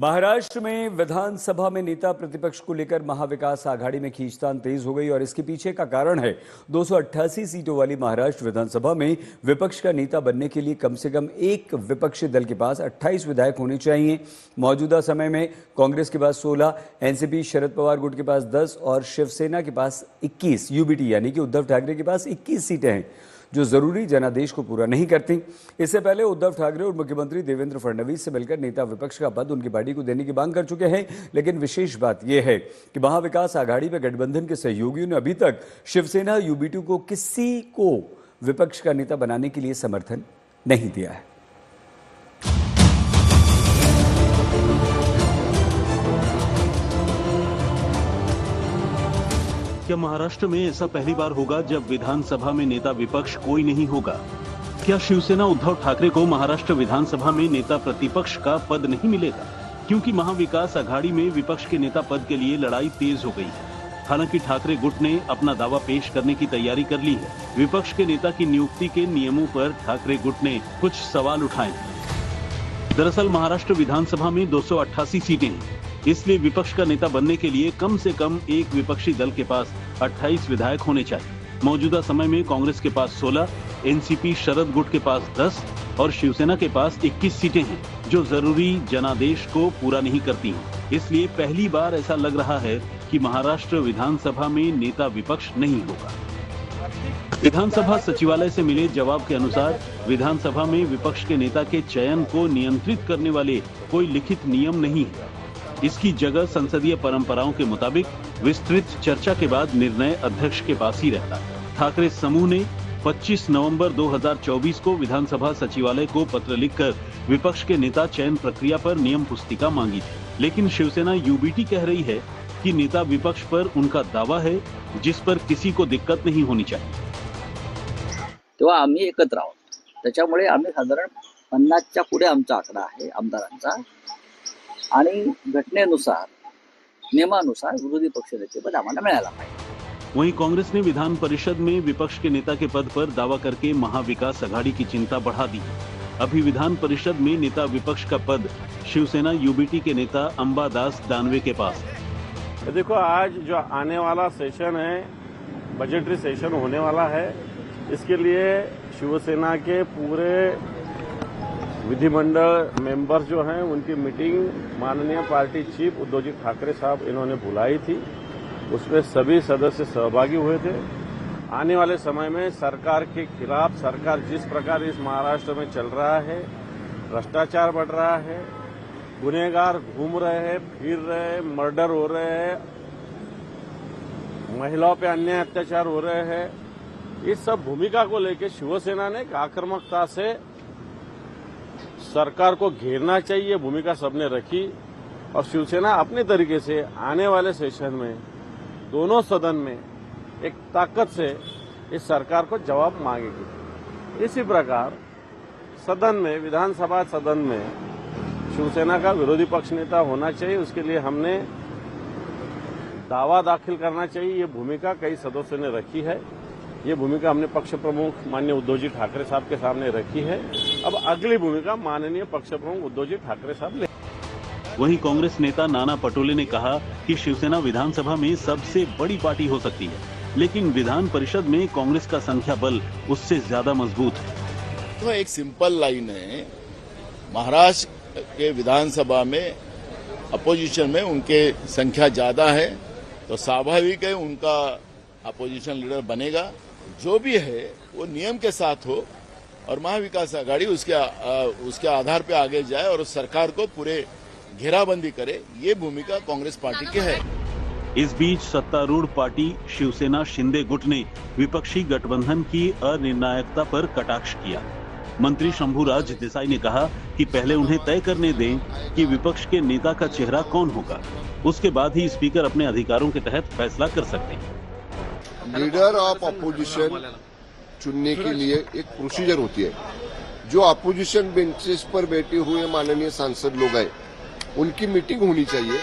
महाराष्ट्र में विधानसभा में नेता प्रतिपक्ष को लेकर महाविकास आघाड़ी में खींचतान तेज हो गई और इसके पीछे का कारण है 288 सीटों वाली महाराष्ट्र विधानसभा में विपक्ष का नेता बनने के लिए कम से कम एक विपक्षी दल के पास 28 विधायक होने चाहिए। मौजूदा समय में कांग्रेस के पास 16, एनसीपी शरद पवार गुट के पास 10 और शिवसेना के पास 21, यूबीटी यानी कि उद्धव ठाकरे के पास 21 सीटें हैं जो जरूरी जनादेश को पूरा नहीं करती। इससे पहले उद्धव ठाकरे और मुख्यमंत्री देवेंद्र फडणवीस से मिलकर नेता विपक्ष का पद उनकी पार्टी को देने की मांग कर चुके हैं। लेकिन विशेष बात यह है कि महाविकास आघाड़ी में गठबंधन के सहयोगियों ने अभी तक शिवसेना यूबीटी को किसी को विपक्ष का नेता बनाने के लिए समर्थन नहीं दिया है। क्या महाराष्ट्र में ऐसा पहली बार होगा जब विधानसभा में नेता विपक्ष कोई नहीं होगा? क्या शिवसेना उद्धव ठाकरे को महाराष्ट्र विधानसभा में नेता प्रतिपक्ष का पद नहीं मिलेगा? क्योंकि महाविकास आघाड़ी में विपक्ष के नेता पद के लिए लड़ाई तेज हो गई है। हालांकि ठाकरे गुट ने अपना दावा पेश करने की तैयारी कर ली है। विपक्ष के नेता की नियुक्ति के नियमों पर ठाकरे गुट ने कुछ सवाल उठाए हैं। दरअसल महाराष्ट्र विधानसभा में 288 सीटें हैं, इसलिए विपक्ष का नेता बनने के लिए कम से कम एक विपक्षी दल के पास 28 विधायक होने चाहिए। मौजूदा समय में कांग्रेस के पास 16, एनसीपी शरद गुट के पास 10 और शिवसेना के पास 21 सीटें हैं जो जरूरी जनादेश को पूरा नहीं करती हैं। इसलिए पहली बार ऐसा लग रहा है कि महाराष्ट्र विधानसभा में नेता विपक्ष नहीं होगा। विधानसभा सचिवालय से मिले जवाब के अनुसार विधानसभा में विपक्ष के नेता के चयन को नियंत्रित करने वाले कोई लिखित नियम नहीं है। इसकी जगह संसदीय परंपराओं के मुताबिक विस्तृत चर्चा के बाद निर्णय अध्यक्ष के पास ही रहता है। ठाकरे समूह ने 25 नवंबर 2024 को विधानसभा सचिवालय को पत्र लिखकर विपक्ष के नेता चयन प्रक्रिया पर नियम पुस्तिका मांगी थी। लेकिन शिवसेना यूबीटी कह रही है कि नेता विपक्ष पर उनका दावा है जिस पर किसी को दिक्कत नहीं होनी चाहिए। तेव्हा आम्ही एकत्र आहोत, त्याच्यामुळे आम्ही साधारण 50च्या पुढे आमचा आकडा आहे आमदारांचा आणि घटनेनुसार नियमानुसार विरोधी पक्षनेते पद आम्हाला मिळायला पाहिजे। वहीं कांग्रेस ने विधान परिषद में विपक्ष के नेता के पद पर दावा करके महाविकास आघाड़ी की चिंता बढ़ा दी। अभी विधान परिषद में नेता विपक्ष का पद शिवसेना यूबीटी के नेता अंबादास दानवे के पास है। देखो, आज जो आने वाला सेशन है, बजटरी सेशन होने वाला है, इसके लिए शिवसेना के पूरे विधिमंडल मेंबर्स जो हैं उनकी मीटिंग माननीय पार्टी चीफ उद्धव जी ठाकरे साहब इन्होंने बुलाई थी। उसमें सभी सदस्य सहभागी हुए थे। आने वाले समय में सरकार के खिलाफ, सरकार जिस प्रकार इस महाराष्ट्र में चल रहा है, भ्रष्टाचार बढ़ रहा है, गुनहगार घूम रहे हैं, फिर रहे हैं, मर्डर हो रहे हैं, महिलाओं पे अन्याय अत्याचार हो रहे हैं, इस सब भूमिका को लेकर शिवसेना ने एक आक्रामकता से सरकार को घेरना चाहिए भूमिका सबने रखी और शिवसेना अपने तरीके से आने वाले सेशन में दोनों सदन में एक ताकत से इस सरकार को जवाब मांगेगी। इसी प्रकार सदन में, विधानसभा सदन में शिवसेना का विरोधी पक्ष नेता होना चाहिए। उसके लिए हमने दावा दाखिल करना चाहिए। ये भूमिका कई सदस्यों ने रखी है। ये भूमिका हमने पक्ष प्रमुख माननीय उद्धव जी ठाकरे साहब के सामने रखी है। अब अगली भूमिका माननीय पक्ष प्रमुख उद्धव जी ठाकरे साहब ले। वहीं कांग्रेस नेता नाना पटोले ने कहा कि शिवसेना विधानसभा में सबसे बड़ी पार्टी हो सकती है, लेकिन विधान परिषद में कांग्रेस का संख्या बल उससे ज्यादा मजबूत है। तो एक सिंपल लाइन है, महाराष्ट्र के विधानसभा में अपोजिशन में उनके संख्या ज्यादा है तो स्वाभाविक है उनका अपोजिशन लीडर बनेगा। जो भी है वो नियम के साथ हो और महाविकास आघाड़ी उसके आधार पे आगे जाए और उस सरकार को पूरे घेराबंदी करे। ये भूमिका कांग्रेस पार्टी की है। इस बीच सत्तारूढ़ पार्टी शिवसेना शिंदे गुट ने विपक्षी गठबंधन की अनिर्णायकता पर कटाक्ष किया। मंत्री शंभूराज देसाई ने कहा कि पहले उन्हें तय करने दें कि विपक्ष के नेता का चेहरा कौन होगा, उसके बाद ही स्पीकर अपने अधिकारों के तहत फैसला कर सकते हैं। लीडर ऑफ अपोजिशन चुनने के लिए एक प्रोसीजर होती है। जो अपोजिशन बेंचेस पर बैठे हुए माननीय सांसद लोग हैं उनकी मीटिंग होनी चाहिए।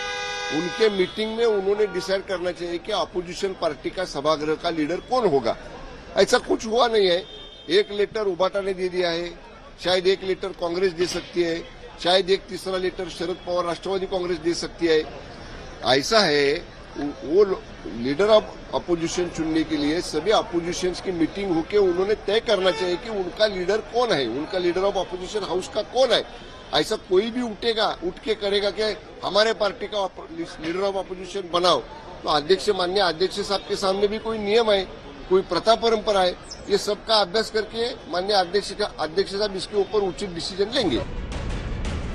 उनके मीटिंग में उन्होंने डिसाइड करना चाहिए कि अपोजिशन पार्टी का सभागृह का लीडर कौन होगा। ऐसा कुछ हुआ नहीं है। एक लेटर उबाटा ने दे दिया है, शायद एक लेटर कांग्रेस दे सकती है, शायद एक तीसरा लेटर शरद पवार राष्ट्रवादी कांग्रेस दे सकती है। ऐसा है, वो लीडर ऑफ अपोजिशन चुनने के लिए सभी अपोजिशन की मीटिंग होके उन्होंने तय करना चाहिए कि उनका लीडर कौन है, उनका लीडर ऑफ अपोजिशन हाउस का कौन है। ऐसा कोई भी उठ के करेगा कि हमारे पार्टी का लीडर ऑफ अपोजिशन बनाओ, तो माननीय अध्यक्ष साहब के सामने भी कोई नियम है, कोई प्रथा परंपरा है, ये सबका अभ्यास करके माननीय अध्यक्ष साहब इसके ऊपर उचित डिसीजन लेंगे।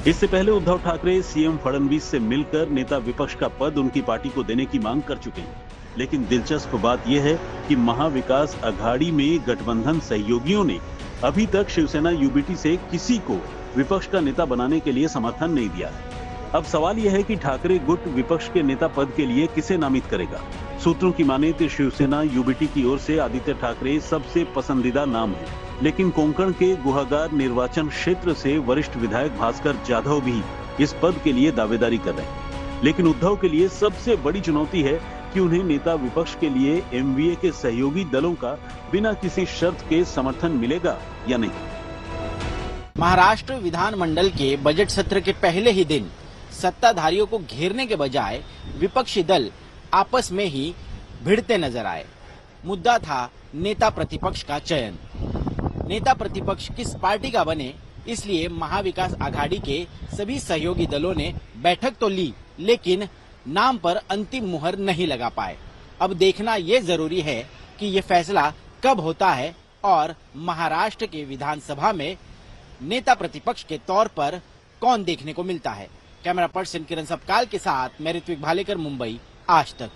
इससे पहले उद्धव ठाकरे सीएम फडणवीस से मिलकर नेता विपक्ष का पद उनकी पार्टी को देने की मांग कर चुके हैं। लेकिन दिलचस्प बात यह है कि महाविकास अघाड़ी में गठबंधन सहयोगियों ने अभी तक शिवसेना यूबीटी से किसी को विपक्ष का नेता बनाने के लिए समर्थन नहीं दिया। अब सवाल यह है कि ठाकरे गुट विपक्ष के नेता पद के लिए किसे नामित करेगा। सूत्रों की माने तो शिवसेना यूबीटी की ओर से आदित्य ठाकरे सबसे पसंदीदा नाम है, लेकिन कोंकण के गुहागर निर्वाचन क्षेत्र से वरिष्ठ विधायक भास्कर जाधव भी इस पद के लिए दावेदारी कर रहे हैं। लेकिन उद्धव के लिए सबसे बड़ी चुनौती है कि उन्हें नेता विपक्ष के लिए एमवीए के सहयोगी दलों का बिना किसी शर्त के समर्थन मिलेगा या नहीं। महाराष्ट्र विधानमंडल के बजट सत्र के पहले ही दिन सत्ताधारियों को घेरने के बजाय विपक्षी दल आपस में ही भिड़ते नजर आए। मुद्दा था नेता प्रतिपक्ष का चयन। नेता प्रतिपक्ष किस पार्टी का बने, इसलिए महाविकास आघाड़ी के सभी सहयोगी दलों ने बैठक तो ली, लेकिन नाम पर अंतिम मुहर नहीं लगा पाए। अब देखना ये जरूरी है कि ये फैसला कब होता है और महाराष्ट्र के विधानसभा में नेता प्रतिपक्ष के तौर पर कौन देखने को मिलता है। कैमरा पर्सन किरण सबकाल के साथ मैं ऋत्विक भालेकर, मुंबई, आज तक।